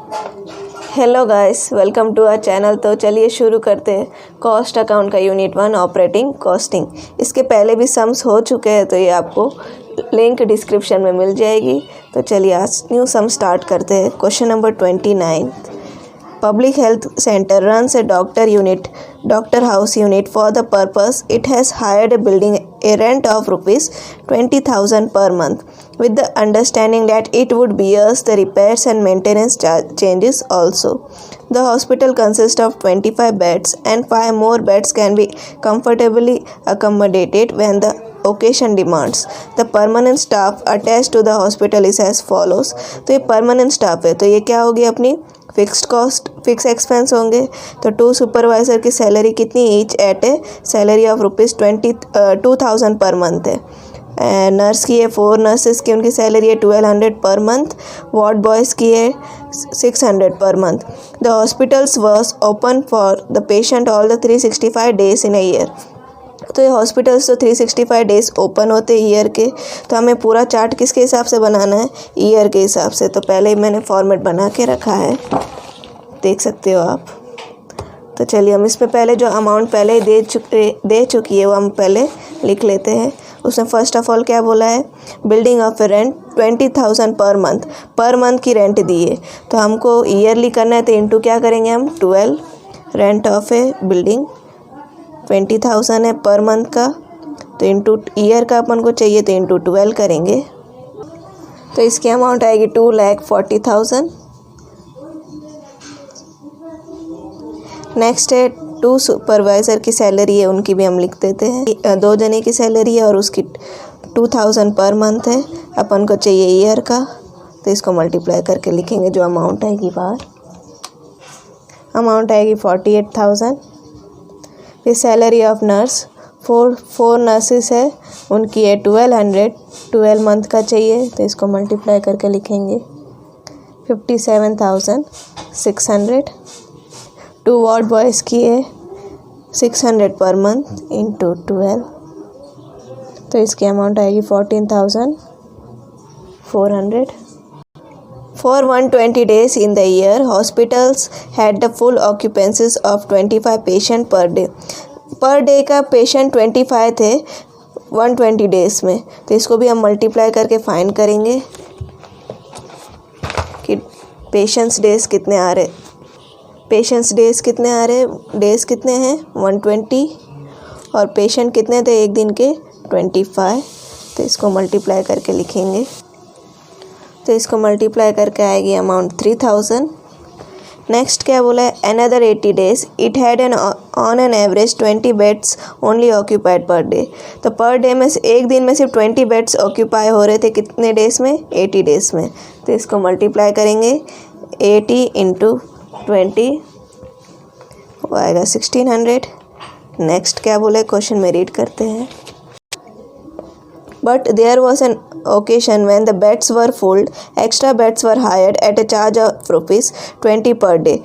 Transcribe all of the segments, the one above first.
Hello guys, welcome to our channel. तो चलिए शुरू करते हैं कॉस्ट अकाउंट का यूनिट 1 ऑपरेटिंग कॉस्टिंग। इसके पहले भी सम्स हो चुके हैं, तो ये आपको लिंक डिस्क्रिप्शन में मिल जाएगी। तो चलिए आज न्यू सम स्टार्ट करते हैं। Question number 29। Public health center runs a doctor house unit. For the purpose, it has hired a building a rent of rupees 20,000 per month, with the understanding that it would bear the repairs and maintenance changes also. The hospital consists of 25 beds, and 5 more beds can be comfortably accommodated when the occasion demands. The permanent staff attached to the hospital is as follows. तो ये permanent staff है, तो ये क्या होगी अपनी fixed cost, fix expense होंगे। तो 2 सुपरवाइज़र की सैलरी कितनी, each eight A salary of rupees 22,000 per month है। नर्स की है 4 नर्सेस की, उनकी सैलरी है 1200 पर मंथ। वार्ड बॉयज़ की है 600 per month. The hospitals was open for the patient all the 365 days in a year. तो ये हॉस्पिटल्स तो 365 डेज़ ओपन होते हैं ईयर के। तो हमें पूरा चार्ट किसके हिसाब से बनाना है, ईयर के हिसाब से। तो पहले ही मैंने फॉर्मेट बना के रखा है, देख सकते हो आप। तो चलिए हम इसमें पहले जो अमाउंट पहले दे चुकी है वो हम पहले लिख लेते हैं। उसमें फर्स्ट ऑफ ऑल क्या बोला है, building of rent 20,000 per month की रेंट दी है। तो हमको ईयरली करना है, तो इंटू क्या करेंगे हम 12। रेंट ऑफ ए बिल्डिंग 20,000 है पर मंथ का, तो इंटू ईयर का अपन को चाहिए तो इंटू 12 करेंगे। तो इसकी अमाउंट आएगी 2,40,000। नेक्स्ट है 2 सुपरवाइज़र की सैलरी है, उनकी भी हम लिख देते हैं। 2 जने की सैलरी है और उसकी 2,000 पर मंथ है। अपन को चाहिए ईयर का, तो इसको मल्टीप्लाई करके लिखेंगे। जो अमाउंट आएगी बाहर, अमाउंट आएगी 48,000। फिर सैलरी ऑफ नर्स 4 नर्सेस है, उनकी है 1200, 12 मंथ का चाहिए, तो इसको मल्टीप्लाई करके लिखेंगे 57,600। 2 वार्ड बॉयज़ की है 600 पर मंथ इंटू 12, तो इसकी अमाउंट आएगी 14,400। For 120 days in the year, hospitals had the full occupancies of 25 patient per day. Per day का पेशेंट 25 थे 120 डेज़ में। तो इसको भी हम मल्टीप्लाई करके फाइंड करेंगे कि पेशेंट्स डेज़ कितने आ रहे, डेज़ कितने हैं 120, और पेशेंट कितने थे एक दिन के 25। तो इसको मल्टीप्लाई करके लिखेंगे, तो इसको मल्टीप्लाई करके आएगी अमाउंट 3,000। नेक्स्ट क्या बोला है, another 80 days it had on an average 20 beds only occupied per day. तो पर डे में से एक दिन में सिर्फ 20 बेड्स ऑक्यूपाई हो रहे थे, कितने डेज़ में, 80 डेज़ में। तो इसको मल्टीप्लाई करेंगे 80 इंटू 20, वो आएगा 1600। नेक्स्ट क्या बोला है, क्वेश्चन में रीड करते हैं। But there was an occasion when the beds were full, extra beds were hired at a charge of rupees 20 per day.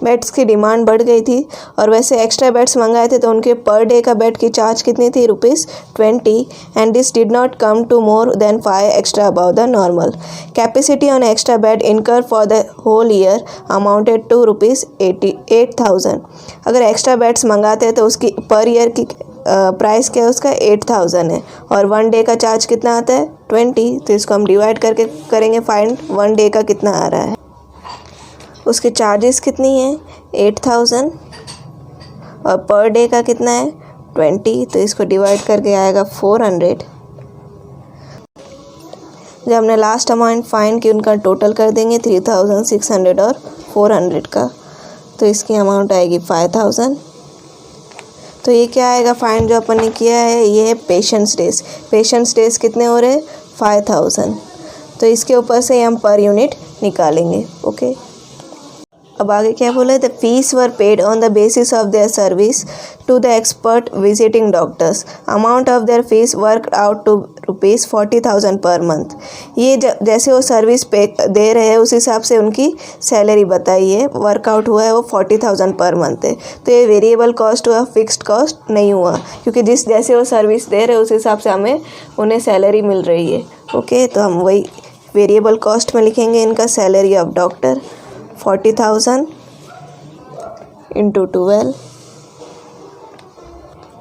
Beds की डिमांड बढ़ गई थी और वैसे एक्स्ट्रा बेड्स मंगाए थे, तो उनके पर डे का बेड की चार्ज कितनी थी, ₹20, and this did not come to more than 5 extra above the normal. Capacity on extra bed incur for the whole year amounted to ₹88,000। अगर एक्स्ट्रा बेड्स मंगाते हैं तो उसकी पर ईयर की प्राइस क्या है, उसका 8,000 है, और 1 डे का चार्ज कितना आता है 20। तो इसको हम डिवाइड करके करेंगे फाइंड 1 डे का कितना आ रहा है। उसके चार्जेस कितनी हैं 8,000, और पर डे का कितना है 20। तो इसको डिवाइड करके आएगा 400। जब हमने लास्ट अमाउंट फाइंड की, उनका टोटल कर देंगे 3,600 और 400 का, तो इसकी अमाउंट आएगी 5,000। तो ये क्या आएगा फाइंड जो अपन ने किया है, ये है पेशेंट्स डेज़ कितने हो रहे हैं 5,000। तो इसके ऊपर से हम पर यूनिट निकालेंगे। ओके, अब आगे क्या बोला है, the fees were paid on the basis of their service to the expert visiting doctors. Amount of their fees work out to ₹40,000 per month. ये जैसे वो सर्विस पे दे रहे हैं उस हिसाब से उनकी सैलरी बताई है, वर्कआउट हुआ है वो 40,000 पर मंथ है। तो ये वेरिएबल कॉस्ट हुआ, फिक्स्ड कॉस्ट नहीं हुआ, क्योंकि जैसे वो सर्विस दे रहे हैं उस हिसाब से हमें उन्हें सैलरी मिल रही है। ओके, तो हम वही वेरिएबल कॉस्ट में लिखेंगे इनका सैलरी ऑफ डॉक्टर 40,000 इंटू 12,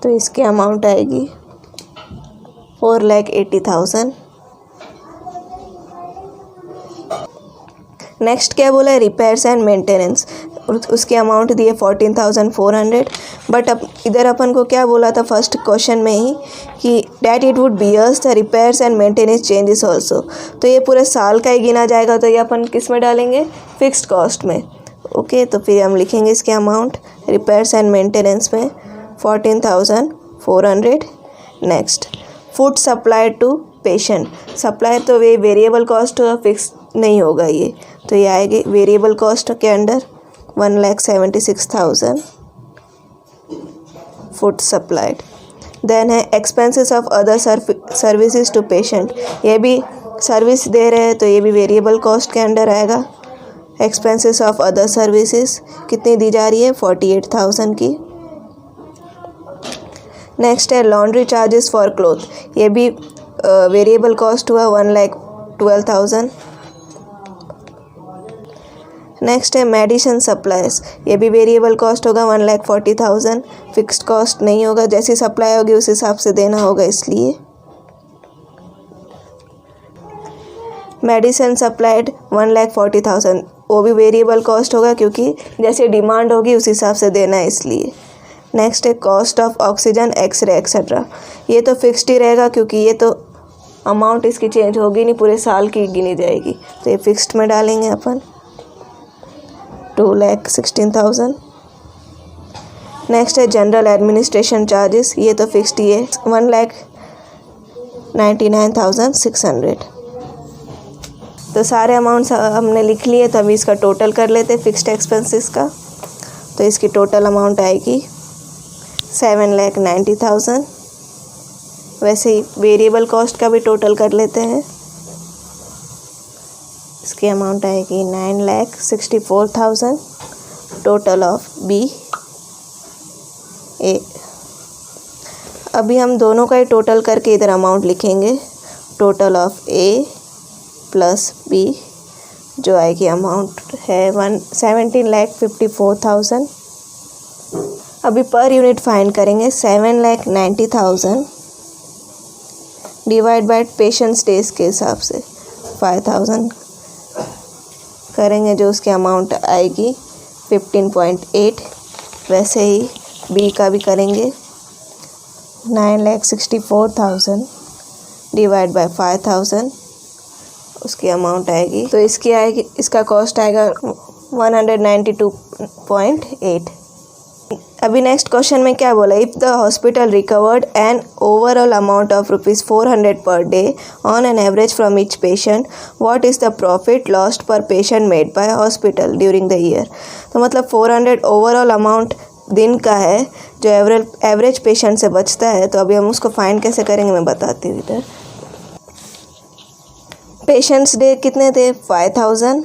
तो इसकी अमाउंट आएगी 4,80,000। नेक्स्ट क्या बोला है, रिपेयर्स एंड मेंटेनेंस, उसकी अमाउंट दी है 14,400। बट अब इधर अपन को क्या बोला था फर्स्ट क्वेश्चन में ही कि that it would bears the repairs and maintenance changes also, तो ये पूरे साल का ही गिना जाएगा, तो ये अपन किस में डालेंगे, फिक्स्ड कॉस्ट में। ओके, तो फिर हम लिखेंगे इसके अमाउंट रिपेयर्स एंड मेंटेनेंस में 14,400। Next, food supply to patient, supply तो वे वेरिएबल कॉस्ट होगा, फिक्स नहीं होगा ये, तो ये आएगी वेरिएबल कॉस्ट के अंडर 1,76,000 फूड सप्लाइड। देन है expenses of other services to patient, ये भी सर्विस दे रहे हैं तो ये भी वेरिएबल कॉस्ट के अंडर आएगा। एक्सपेंसेस ऑफ अदर सर्विसेज कितनी दी जा रही है, 48,000 की। नेक्स्ट है लॉन्ड्री चार्जेस फॉर क्लोथ, ये भी वेरिएबल कॉस्ट हुआ 1,12,000। नेक्स्ट है मेडिसिन सप्लाईज, ये भी वेरिएबल कॉस्ट होगा 1,40,000, फिक्स्ड कॉस्ट नहीं होगा, जैसी सप्लाई होगी उस हिसाब से देना होगा इसलिए। मेडिसिन सप्लाइड 1,40,000, वो भी वेरिएबल कॉस्ट होगा क्योंकि जैसे डिमांड होगी उस हिसाब से देना है इसलिए। नेक्स्ट है cost of oxygen, X ray etcetera, ये तो फिक्स्ड ही रहेगा क्योंकि ये तो अमाउंट इसकी चेंज होगी नहीं, पूरे साल की गिनी जाएगी, तो ये फिक्स्ड में डालेंगे अपन 2,16,000। नेक्स्ट है जनरल एडमिनिस्ट्रेशन चार्जेस, ये तो फिक्स्ड ही है 1,99,600। तो सारे अमाउंट्स हमने लिख लिए, तो अभी इसका टोटल कर लेते हैं फिक्स्ड एक्सपेंसेस का। तो इसकी टोटल अमाउंट आएगी 7,90,000। वैसे ही वेरिएबल कॉस्ट का भी टोटल कर लेते हैं, इसकी अमाउंट आएगी 9,64,000 टोटल ऑफ बी ए। अभी हम दोनों का ही टोटल करके इधर अमाउंट लिखेंगे, total of A plus B, जो आएगी अमाउंट है 17,54,000। अभी पर यूनिट फाइंड करेंगे, 7,90,000 डिवाइड बाय पेशेंट्स डेज के हिसाब से 5,000 करेंगे, जो उसकी अमाउंट आएगी 15.8। वैसे ही बी का भी करेंगे, 9,64,000 डिवाइड बाय 5,000, उसकी अमाउंट आएगी, तो इसकी आएगी, इसका कॉस्ट आएगा 192.8। अभी नेक्स्ट क्वेश्चन में क्या बोला, if the hospital recovered an overall amount of ₹400 per day on an average from each patient, what is the profit lost per patient made by hospital during the year. तो मतलब 400 overall amount दिन का है जो average patient से बचता है, तो अभी हम उसको फाइंड कैसे करेंगे मैं बताती हूँ। इधर पेशेंट्स डे कितने थे, 5,000,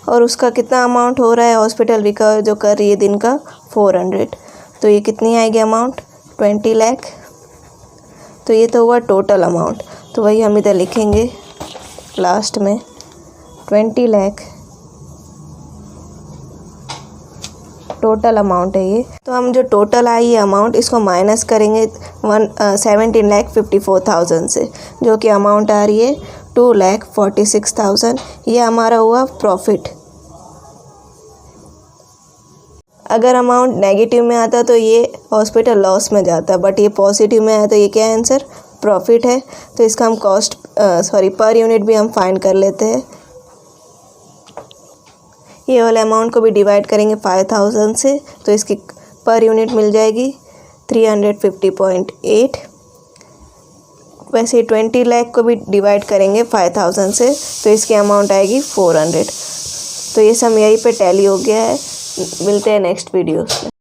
और उसका कितना अमाउंट हो रहा है हॉस्पिटल रिकवर जो कर रही है दिन का 400, तो ये कितनी आएगी अमाउंट, 20 लाख। तो ये तो हुआ टोटल अमाउंट, तो वही हम इधर लिखेंगे लास्ट में 20 लाख टोटल अमाउंट है ये। तो हम जो टोटल आई है अमाउंट, इसको माइनस करेंगे 17,54,000 से, जो कि अमाउंट आ रही है 2,46,000। ये हमारा हुआ प्रॉफिट। अगर अमाउंट नेगेटिव में आता तो ये हॉस्पिटल लॉस में जाता, बट ये पॉजिटिव में आया तो ये क्या आंसर, प्रॉफिट है। तो इसका हम कॉस्ट पर यूनिट भी हम फाइंड कर लेते हैं। ये वाले अमाउंट को भी डिवाइड करेंगे 5,000 से, तो इसकी पर यूनिट मिल जाएगी 350.8। वैसे 20 लाख को भी डिवाइड करेंगे 5,000 से, तो इसकी अमाउंट आएगी 400। तो ये सब यहीं पे टैली हो गया है। मिलते हैं नेक्स्ट वीडियो में।